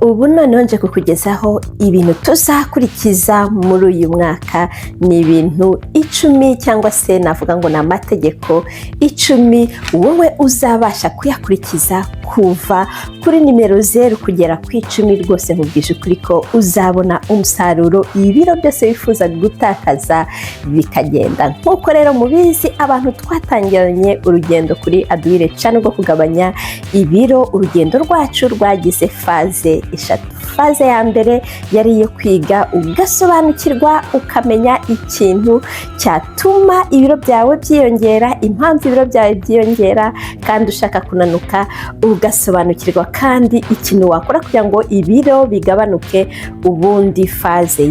ubu noneho nje kukugezaho ibintu tuzakurikiza muri uyu mwaka. Ni ibintu 10 cyangwa se navuga ngo ni amategeko 10 wowe uzabasha kuyakurikiza kuva kuri nimero 0 kugera ku 10. Rwose nkubwije ukuri ko uzabona umusaruro, ibiro byose wifuza gutakaza bikagenda. Nkuko rero mubizi, abantu twatangiranye urugendo kuri Byoroshye rwo kugabanya ibiro. Urugendo rwacu rwagize faze 3. Faze ya mbere yari iyo kwiga ugasobanukirwa, ukamenya ikintu cyatuma ibiro byawe byiyongera, impamvu ibiro byawe byiyongera, kandi ushaka kunanuka ugasobanukirwa kandi ikintu wakora kugira ngo ibiro bigabanuke. Ubundi faze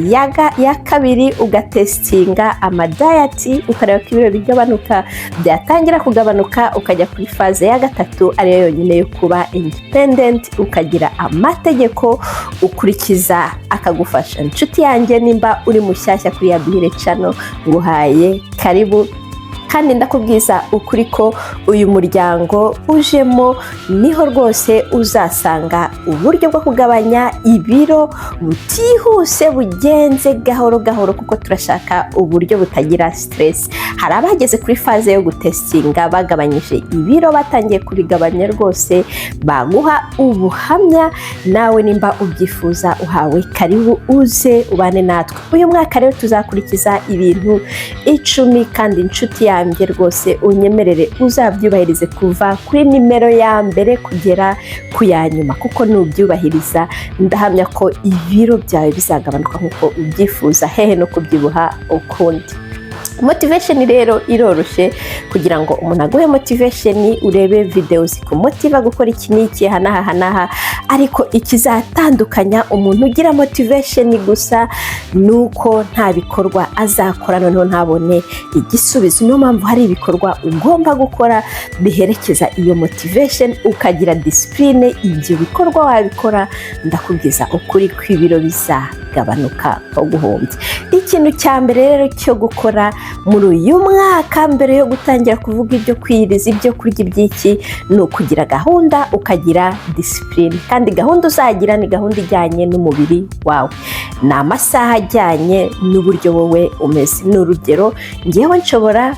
ya kabiri ugatestinga amadayati, ukareba ko ibiro bigabanuka. Byatangira kugabanuka ukajya kuri faze ya gatatu, ariyo yonyine yo kuba independent, ukagira amategeko ukurikiza akagufasha. Inshuti yanjye, nimba uri mushyashya kuri Byoroshye nguhaye karibu, kandi ndakubwiza ukuri ko uyu muryango ujemo niho rwose uzasanga uburyo bwo kugabanya ibiro butihuse, bugenze gahoro gahoro, kuko turashaka uburyo butagira stress. Hari abageze kuri faze yo gutestinga bagabanyije ibiro, batangiye kubigabanya rwose, baguha ubuhamya. Nawe nimba ubyifuza uhawe karibu, uze ubane natwe. Uyu mwaka rero tuzakurikiza ibintu 10, kandi inshuti yanjye rwose unyemerere uzabyubahirize kuva kuri nimero ya mbere kugera ku ya nyuma, kuko nubyubahiriza ndahamya ko ibiro byawe bizagabanuka nkuko ubyifuza, hehe no kubyibuha ukundi. Motivation rero iroroshye. Kugira ngo umuntu aguhe motivation, urebe video zikumotiva gukora iki n'iki hanaha, ariko ikizatandukanya umuntu ugira motivation gusa nuko nta bikorwa azakora, noneho ntabone igisubizo. Niyo mpamvu hari ibikorwa ugomba gukora biherekeza iyo motivation, ukagira discipline. Ibyo bikorwa wabikora, ndakubwiza ukuri kw'ibiro bizagabanuka uguhombye. Ikintu cya mbere rero cyo gukora muri uyu mwaka, mbere yo gutangira kuvuga ibyo kwiriza, ibyo kurya iby'iki, ni ukugira gahunda, ukagira discipline. Kandi gahunda uzagira ni gahunda ijyanye n'umubiri wawe, ni amasaha ajyanye n'uburyo wowe umeze. Ni urugero, ngewe nshobora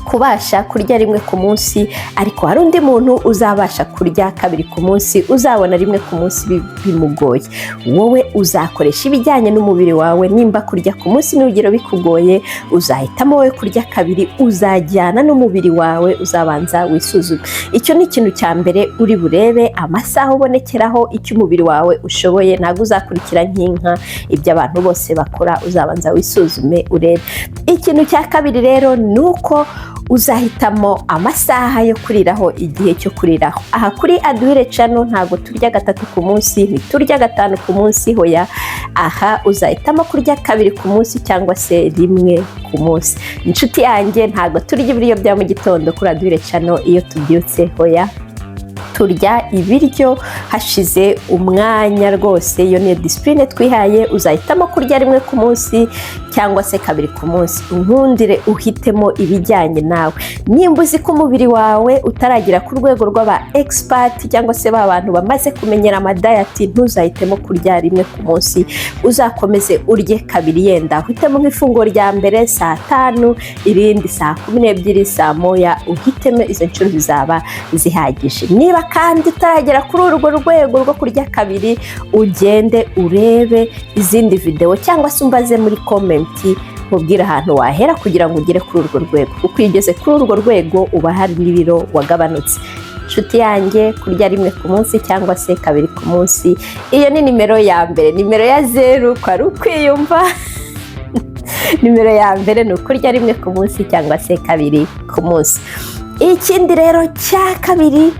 kubasha kurya rimwe ku munsi, ariko hari undi muntu uzabasha kurya 2 ku munsi, uzabona rimwe ku munsi bimugoye. Wowe uzakoresha ibijyanye n'umubiri wawe. Nimba kurya ku munsi n'urugero bikugoye, uzahitamo wowe kurya 2, uzajyana n'umubiri wawe, uzabanza wisuzume. Icyo ni ikintu cya mbere uri burebe, amasaha ubonekeraho icyo umubiri wawe ushoboye. Ntabwo uzakurikira nk'inka ibyo abantu bose bakora, uzabanza wisuzume urebe. Ikintu cya kabiri rero ni uko uzahitamo amasaha yo kuriraho, igihe cyo kuriraho. Aha kuri Byoroshye ntabwo turya 3 ku munsi, ntiturya 5 ku munsi, hoya. Aha uzahitamo kurya 2 ku munsi cyangwa se 1 ku munsi. Inshuti yanjye, ntabwo turya ibiryo bya mu gitondo kuri Byoroshye iyo tubyutse, hoya. Turya ibiryo hashize umwanya rwose. Iyo ni discipline twihaye. Uzahitamo kurya 1 ku munsi cyangwa se 2 ku munsi. Unkundire uhitemo ibijyanye nawe. Nimba uzi ko umubiri wawe utaragira ku rwego rw'aba expert cyangwa se ba bantu bamaze kumenyera amadayati, ntuzahitemo kurya 1 ku munsi, uzakomeze urye 2. Yenda uhitemo nk'ifunguro rya mbere saa 5, irindi saa 12, saa 1. Uhitemo izo nshuro zizaba zihagije. Niba kandi utaragera kuri urwo rwego rwo kurya 2, ugende urebe izindi video cyangwa se umbaze muri comment, mubwira ahantu wahera kugira ngo ugere kuri urwo rwego, kuko iyo ugeze kuri urwo rwego uba hari n'ibiro wagabanutse. Inshuti yanjye, kurya 1 ku munsi cyangwa se 2 ku munsi, iyo ni nimero ya mbere. Nimero ya 0 kwari ukwiyumva. Nimero ya mbere ni ukurya 1 ku munsi cyangwa se 2 ku munsi. Ikindi rero cya kabiri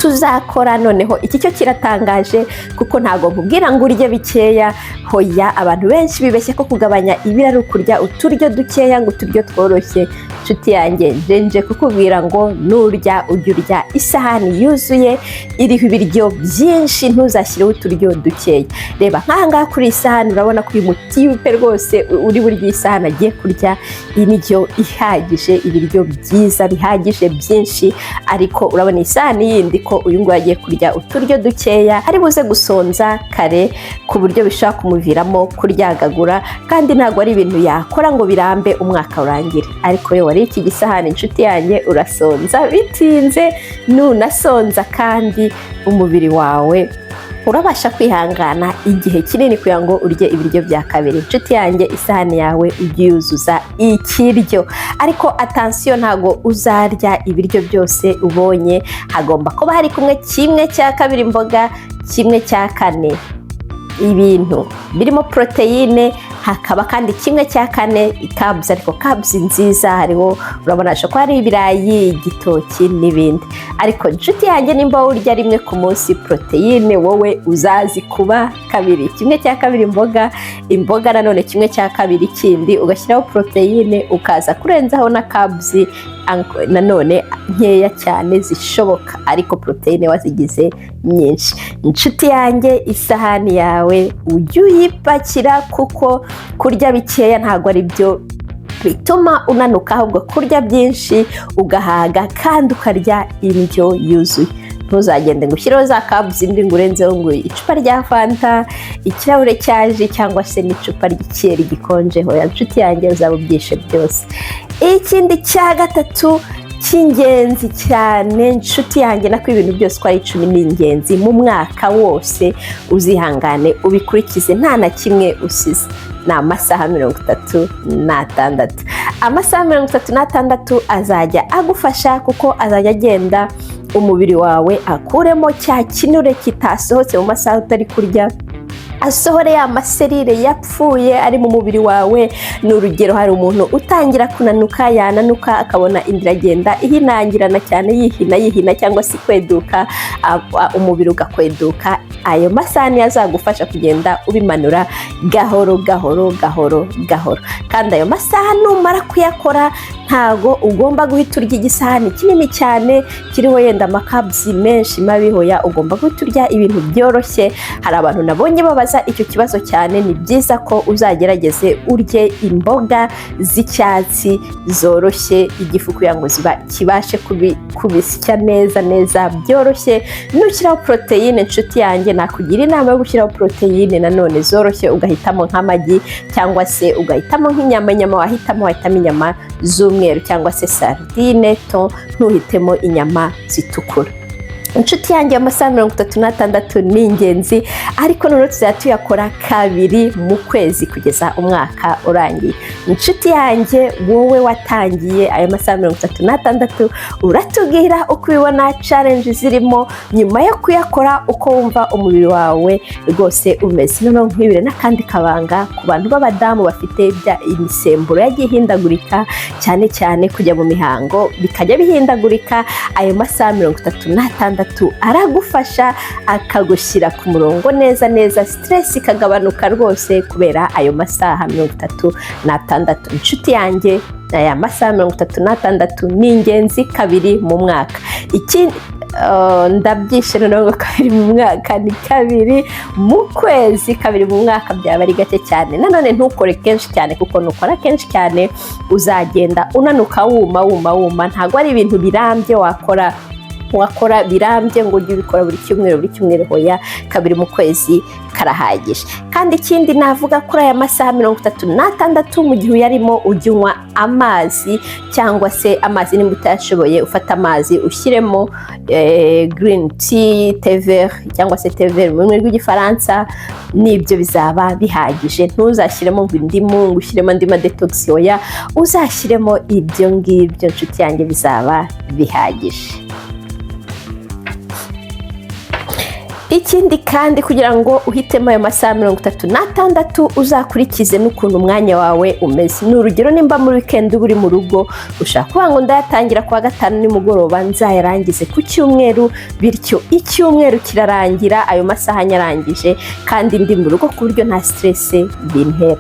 tuzakora, noneho iki cyo kiratangaje, kuko ntago nkubwira ngo urye bikeya, hoya. Abantu benshi bibeshye ko kugabanya ibiro ari ukurya uturyo dukeya ngo uturyo tworoshye. nshuti yanjye nje kukubwira ngo nurya ujye urya isahani yuzuye iriho ibiryo byinshi, ntuzashyireho uturyo dukeya. Reba nk'aha ngaha kuri iyi sahani urabona ko uyu mutipe rwose uri burya iyi sahani agiye kurya indyo ihagije, ibiryo byiza bihagije byinshi, ariko urabona isahani yindi ko uyu nguyu agiye kurya uturyo dukeya, ari buze gusonza kare ku buryo bishobora kumuviramo kuryagagura, kandi ntabwo ari ibintu yakora ngo birambe umwaka urangire. Ariko iyo wari iki gisahani nshuti yanjye urasonza bitinze, nunasonza kandi umubiri wawe urabasha kwihangana igihe kinini kugira ngo urye ibiryo bya kabiri. Nshuti yanjye isahani yawe ujye yuzuza ikiryo, ariko atansiyo ntago uzarya ibiryo byose ubonye, hagomba kuba hari kumwe kimwe cya kabiri imboga, kimwe cya kane ibintu birimo poroteyine, hakaba kandi kimwe cya kane carbs, ariko carbs nziza hariho urabona ko hari ibirayi, igitoki n'ibindi. Ariko nshuti yanjye nimba urya rimwe ku munsi poroteyine, wowe uzazi kuba kabiri, kimwe cya kabiri imboga nanone kimwe cya kabiri kindi, ugashyiraho poroteyine, ukaza kurenzaho na carbs nanone nkeya cyane zishoboka, ariko poroteyine wazigize nyinshi. Inshuti yanjye isahani yawe ujye uyipakira, kuko kurya bikeya ntabwo ari byo bituma unanuka, ahubwo kurya byinshi ugahaga kandi ukarya indyo yuzuye. Ntuzagende ngo ushyireho za carbs indi ngo urenzeho ngo icupa rya fanta, ikirahure cya ji cyangwa se n'icupa ry'ikiyeri gikonjeho. Ya nshuti yanjye uzaba ubyishe byose. Ikindi cya gatatu cy'ingenzi cyane nshuti yanjye, nako ibintu byose uko ari 10 ni ingenzi mu mwaka wose, uzihangane ubikurikize nta na kimwe usize. Ni amasaha 36. Amasaha 36 azajya agufasha, kuko azajya agenda umubiri wawe akuremo cya kinure kitasohotse mu masaha utari kurya, asohore ya maserire yapfuye ari mu mubiri wawe. Ni urugero, hari umuntu utangira kunanuka, yananuka akabona inda iragenda ihinangirana cyane, yihina cyangwa se kweduka, umubiri ugakweduka. Ayo masahani azagufasha kugenda ubimanura gahoro. Kandi ayo masaha numara kuyakora, ntago ugomba guhita urya igisahani kinini cyane kiriho yenda amakabzi menshi mabihoya, ugomba guhita urya ibintu byoroshye. Hari abantu nabonye babaza icyo kibazo cyane, ni byiza ko uzagerageze urye imboga z'icyatsi zoroshye, igifu kugira ngo kibashe kubisya neza byoroshye. Nushyiraho poroteyine nshuti yanjye, nakugira inama yo gushyiraho poroteyine nanone zoroshye, ugahitamo nk'amagi cyangwa se ugahitamo nk'inyama wahitamo inyama z'umweru cyangwa se sardine to, ntuhitemo inyama zitukura. Inshuti yanjye amasaha 36 ni ingenzi, ariko noneho tuzajya tuyakora kabiri mu kwezi kugeza umwaka urangiye. Inshuti yanjye wowe watangiye ayo masaha 36, uratubwira uko ubibona challenge zirimo nyuma yo kuyakora, uko wumva umubiri wawe rwose umeze. Noneho nkwibire n'akandi kabanga ku bantu b'abadamu bafite imisemburo yagiye ihindagurika, cyane kujya mu mihango bikajya bihindagurika. Ayo masaha 36 aragufasha, akagushyira ku murongo neza, stress ikagabanuka rwose kubera ayo masaha 36. Inshuti yanjye aya masaha 36 ni ingenzi kabiri mu mwaka. Ikindi ndabyishe noneho kabiri mu mwaka ni kabiri mu kwezi, kabiri mu mwaka byaba ari gake cyane. Nanone ntukore kenshi cyane, kuko nukora kenshi cyane uzagenda unanuka wuma. Ntabwo ari ibintu birambye wakora birambye ngo ujye ubikora buri cyumweru hoya, kabiri mu kwezi karahagije. Kandi ikindi navuga kuri aya masaha 36, mu gihe uyarimo ujye unywa amazi, cyangwa se amazi nimba utashoboye ufata amazi ushyiremo green tea, thé vert cyangwa se thé vert mu rurimi rw'igifaransa, nibyo bizaba bihagije. Ntuzashyiremo indimu, ngo ushyiremo andi detox hoya, uzashyiremo ibyo ngibyo nshuti yanjye bizaba bihagije. Ikindi kandi kugira ngo uhitemo ayo masaha 36 uzakurikize n'ukuntu umwanya wawe umeze. Ni urugero, nimba muri weekend uri mu rugo, ushaka kuvuga ngo ndayatangira kuwa gatanu nimugoroba nzayarangize ku cyumweru, bityo icyumweru kirarangira ayo masaha nyarangije kandi ndi mu rugo ku buryo nta stress bintera.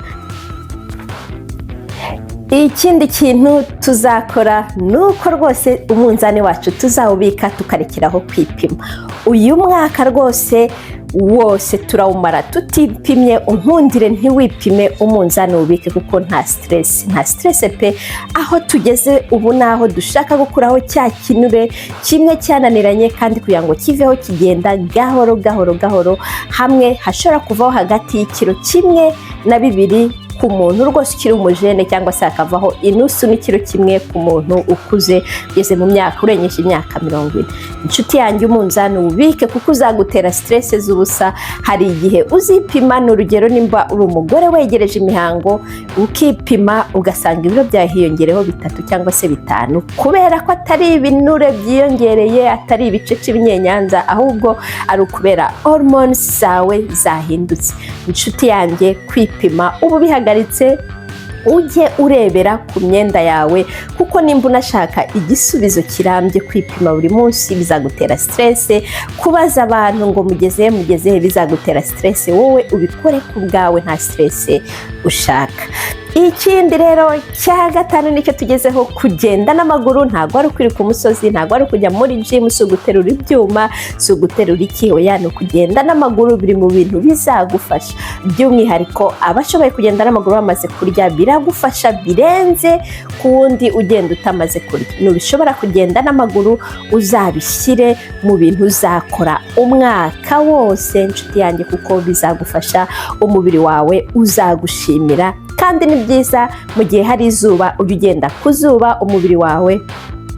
ikindi kintu tuzakora nuko rwose umunzani wacu tuzawubika tukarekeraho kwipima. Uyu mwaka rwose wose turawumara tutipimye. Unkundire ntiwipime, umunzani ubike kuko nta stress pe. Aho tugeze ubu naho dushaka gukuraho cya kinure kimwe cyananiranye, kandi kugira ngo kiveho kigenda gahoro gahoro gahoro, hamwe hashobora kuvaho hagati y'ikiro 1 na 2 ku muntu rwose ukiri umujene, cyangwa se hakavaho inusu n'ikiro 1 ku muntu ukuze ugeze mu myaka urengeje imyaka 40. Inshuti yanjye, umunzani ubike kuko uzagutera stress z'ubusa. Hari igihe uzipima, n'urugero nimba uri umugore wegereje imihango, ukipima ugasanga ibiro byawe hiyongereho 3 cyangwa se 5, kubera ko atari ibinure byiyongereye, atari ibicece by'inyenyanza, ahubwo ari ukubera hormones zawe zahindutse. Inshuti yanjye, kwipima ubu bihagaritse, ujye urebera ku myenda yawe, kuko nimba unashaka igisubizo kirambye, kwipima buri munsi bizagutera stress. Kubaza abantu ngo mugeze bizagutera stress. Wowe ubikore ku bwawe, nta stress ushaka. Ikindi rero cya 5 nicyo tugezeho, kugenda n'amaguru. Ntabwo ari ukuri ku musozi, ntabwo ari kujya muri gym, si uguterura ibyuma, si uguterura oya, ni ukugenda n'amaguru. Biri mu bintu bizagufasha, by'umwihariko abashoboye kugenda n'amaguru bamaze kurya, biragufasha birenze ku wundi ugenda utamaze kurya. Nubishobora kugenda n'amaguru, uzabishyire mu bintu uzakora umwaka wose, inshuti yanjye, kuko bizagufasha. Umubiri wawe uzagushimira, kandi ni byiza mu gihe hari izuba ujye ugenda ku zuba, umubiri wawe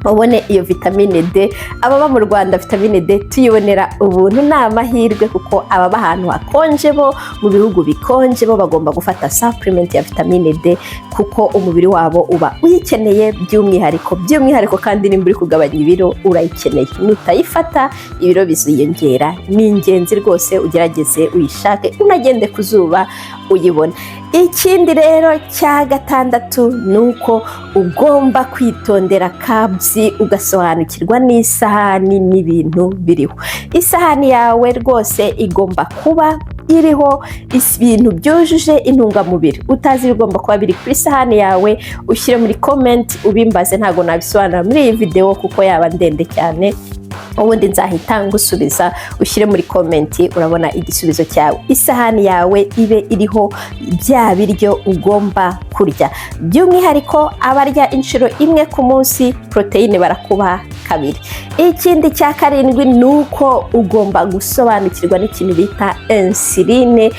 ubone iyo vitamine D. Ababa mu Rwanda vitamine D tuyibonera ubuntu, ni amahirwe, kuko ababa ahantu hakonje bo, mu bihugu bikonje bo, bagomba gufata supplement ya vitamine D, kuko umubiri wabo uba uyikeneye by'umwihariko. Kandi nimba uri kugabanya ibiro urayikeneye, nutayifata ibiro biziyongera. Ni ingenzi rwose, ugerageze uyishake, unagende ku zuba uyibona. Ikindi rero cya 6 nuko ugomba kwitondera carbs, ugasobanukirwa n'isahani n'ibintu biriho. Isahani yawe rwose igomba kuba iriho ibintu byujuje intungamubiri. Utazi ibigomba kuba biri kuri isahani yawe, ushyire muri comment ubimbaze. Ntago nabisobanura muri iyi video kuko yaba ndende cyane, ubundi nzahita ngusubiza. Ushyire muri komenti, urabona igisubizo cyawe. Isahani yawe ibe iriho bya biryo ugomba kurya, by'umwihariko abarya inshuro 1 ku munsi, proteine barakuba 2. Ikindi cya 7 nuko ugomba gusobanukirwa n'ikintu bita insuline,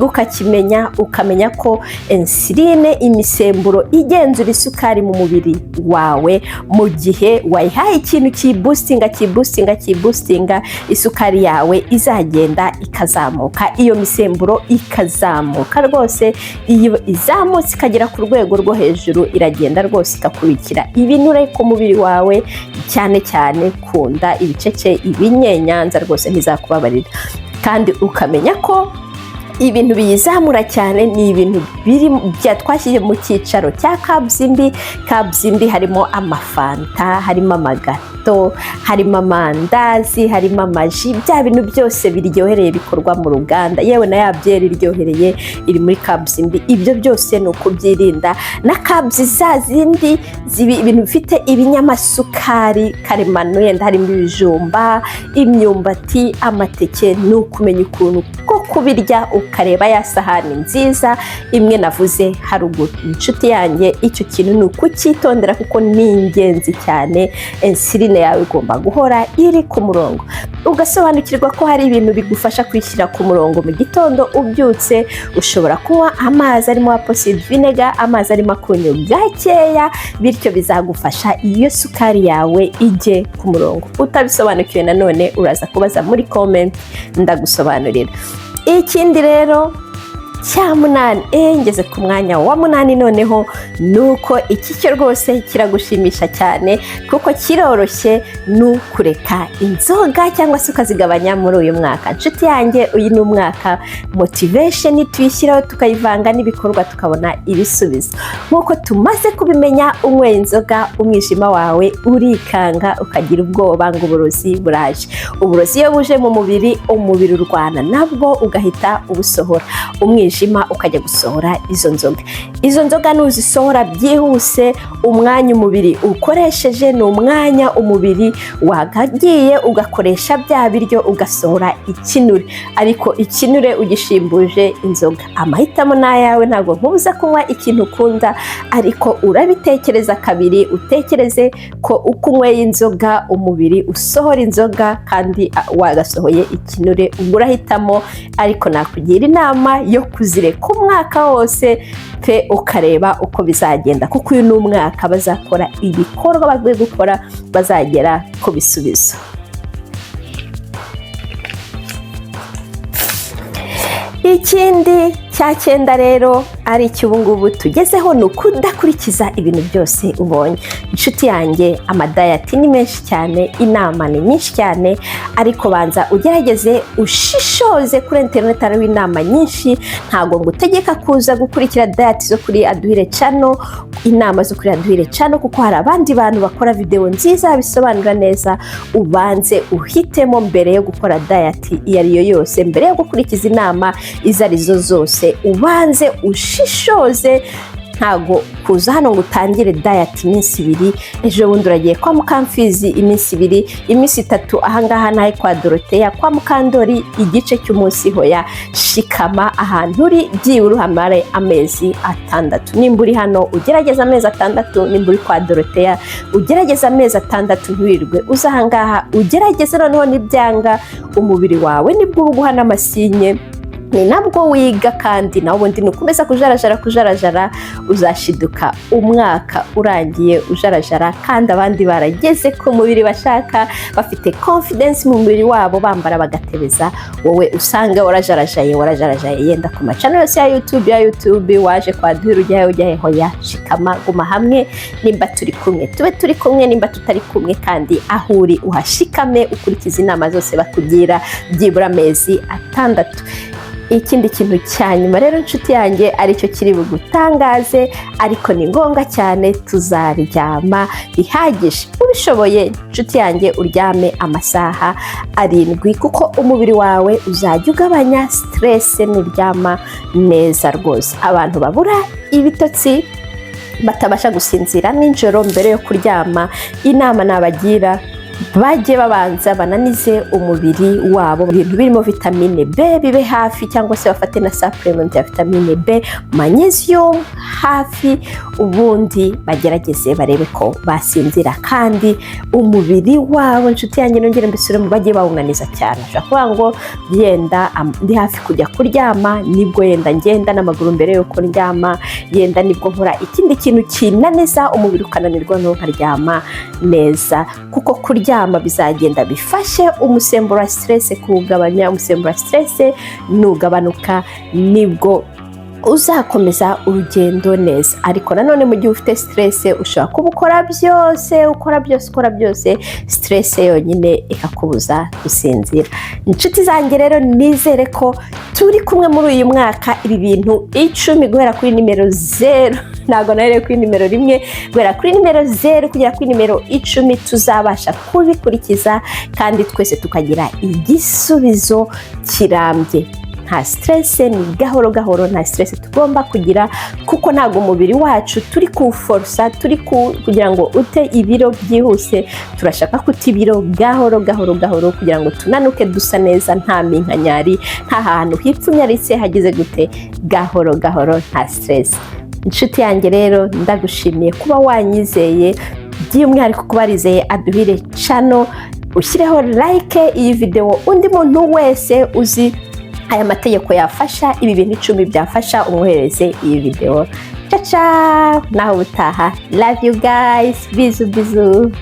ukakimenya, ukamenya ko insuline imisemburo igenzura isukari mu mubiri wawe. Mu gihe wayihaye ikintu kiboostinga isukari yawe izagenda ikazamuka, iyo misemburo ikazamuka rwose. Iyo izamutse ikagera ku rwego rwo hejuru, iragenda rwose ikakurikira ibinure ku mubiri wawe, cyane cyane kunda, ibicece, ibinyenyanza rwose ntizakubabarira. Kandi ukamenya ko ibintu biyizamura cyane ni ibintu biri byatwashyize mu cyicaro cya kabzimbi. Kabzimbi harimo amafanta, harimo amagato, harimo amandazi, harimo amaji, bya bintu byose biryohereye bikorwa mu ruganda, yewe na ya byeri iryohereye iri muri kabzimbi. Ibyo byose ni ukubyirinda. Na kabzi za zindi ibintu bifite ibinyamasukari karemano, yenda harimo ibijumba, imyumbati, amateke, ni ukumenya ukuntu ko kubirya ukareba ya sahani nziza imwe navuze haruguru. Inshuti yanjye, icyo kintu ni ukucyitondera kuko ni ingenzi cyane. Insuline yawe igomba guhora iri ku murongo, ugasobanukirwa ko hari ibintu bigufasha kwishyira ku murongo. Mu gitondo ubyutse ushobora kunywa amazi arimo apple vinegar, amazi arimo akunyu gakeya, bityo bizagufasha iyo sukari yawe ijye ku murongo. Utabisobanukiwe nanone uraza kubaza muri comment, ndagusobanurira. Ikindi rero cya 8, ngeze ku mwanya wa 8 noneho, nuko iki cyo rwose kiragushimisha cyane kuko kiroroshye, nukureka inzoga cyangwa se ukazigabanya muri uyu mwaka. Nshuti yanjye, uyu ni umwaka motivation tuyishyiraho, tukayivanga n'ibikorwa, tukabona ibisubizo. Nkuko tumaze kubimenya, unyweye inzoga umwijima wawe urikanga, ukagira ubwoba ngo uburozi buraje. Uburozi iyo buje mu mubiri, umubiri urwana nabwo ugahita ubusohora. mwijima ukajya gusohora izo nzoga nuzisohora byihuse, umwanya umubiri ukoresheje ni umwanya umubiri wagagiye ugakoresha bya biryo ugasohora ikinure, ariko ikinure ugishimbuje inzoga. Amahitamo ni ayawe, ntabwo nkubuza kunywa ikintu ukunda, ariko urabitekereza kabiri, utekereze ko uko unyweye inzoga umubiri usohora inzoga kandi wagasohoye ikinure. Ubwo urahitamo, ariko nakugira inama yo kuzireka umwaka wose pe ukareba uko bizagenda, kuko uyu ni umwaka bazakora ibikorwa bagiye gukora, bazagera ku bisubizo. Ikindi cya 9 rero ari icy'ubungubu tugezeho ni ukudakurikiza ibintu byose ubonye. Inshuti yanjye, amadayati ni menshi cyane, inama ni nyinshi cyane, ariko banza ugerageze ushishoze. Kuri interineti hariho inama nyinshi, ntabwo ngutegeka kuza gukurikira dayati zo kuri Aduhire channel, inama zo kuri Aduhire channel, kuko hari abandi bantu bakora video nziza bisobanura neza. Ubanze uhitemo mbere yo gukora dayati iyo ari yo yose, mbere yo gukurikiza inama izo arizo zose, ubanze ushishoze. Ntago kuza hano ngo utangire dayati iminsi 2, ejo bundi uragiye kwa Mukamfizi iminsi 2, iminsi 3 ahangaha nahe kwa Doroteya, kwa Mukandori igice cy'umunsi. Hoya, shikama ahantu uri, byibura uhamare amezi 6. Nimba uri hano ugerageza amezi 6, nimba uri kwa Doroteya ugerageza amezi 6, ntiwirirwe uza ahangaha. Ugerageze noneho nibyanga, umubiri wawe nibwo uguha n'amasinye, ni nabwo wiga, kandi nawe ubundi nukomeza kujarajara uzashiduka umwaka urangiye ujarajara, kandi abandi barageze ku mubiri bashaka, bafite confidence mu mubiri wabo, bambara bagatebeza. Wowe usanga warajarajaye yenda ku macano yose ya YouTube waje kwa Aduhire ujyahe. Hoya, shikama, guma hamwe. Nimba turi kumwe tube turi kumwe, nimba tutari kumwe kandi aho uri uhashikame, ukurikiza inama zose bakugira, byibura amezi 6. Ikindi kintu cya nyuma rero inshuti yanjye, aricyo kiri bugutangaze, ariko ni ngombwa cyane, tuzaryama bihagije. Ubishoboye inshuti yanjye uryame amasaha 7, kuko umubiri wawe uzajya ugabanya stress nuryama neza rwose. Abantu babura ibitotsi, batabasha gusinzira nijoro mbere yo kuryama, inama nabagira, bajye babanza bananize umubiri wabo, ibintu birimo vitamine B bibe hafi, cyangwa se bafate na supplement ya vitamine B, magnesium hafi, ubundi bagerageze barebe ko basinzira. Kandi umubiri wabo inshuti yanjye, nongere mbisure mu bajye bawunaniza cyane. Ushobora kuvuga ngo yenda ndi hafi kujya kuryama, nibwo yenda ngenda n'amaguru mbere yo kuryama, yenda nibwo nkora ikindi kintu kinaniza umubiri ukananirwa no nkaryama neza, kuko kuryama bizagenda bifashe umusemburo wa stress kuwugabanya. Umusemburo wa stress nugabanuka, nibwo uzakomeza urugendo neza. Ariko nanone mu gihe ufite stress, ushobora kuba ukora byose, stress yonyine ikakubuza gusinzira. Inshuti zanjye rero, nizere ko turi kumwe muri uyu mwaka. Ibi bintu 10 guhera kuri nimero 0, ntabwo narere kuri nimero 1, guhera kuri nimero 0 kugera kuri nimero 10 tuzabasha kubikurikiza, kandi twese tukagira igisubizo kirambye. Nta stress, ni gahoro, nta stress tugomba kugira, kuko ntabwo umubiri wacu turi kuforsa, turi kugira ngo ute ibiro byihuse. Turashaka kuti ibiro gahoro, kugira ngo tunanuke dusa neza, nta minkanyari, nta hantu hipfumyaritse hagize gute, gahoro, nta stress. Inshuti yanjye rero, ndagushimiye kuba wanyizeye, by'umwihariko kuba warizeye Aduhire channel. Ushyireho like iyi video, undi muntu wese uzi aya mategeko yafasha, ibi bintu 10 byafasha, umwohereze iyi video. Ciao, naho utaha. Love you guys. Bizu.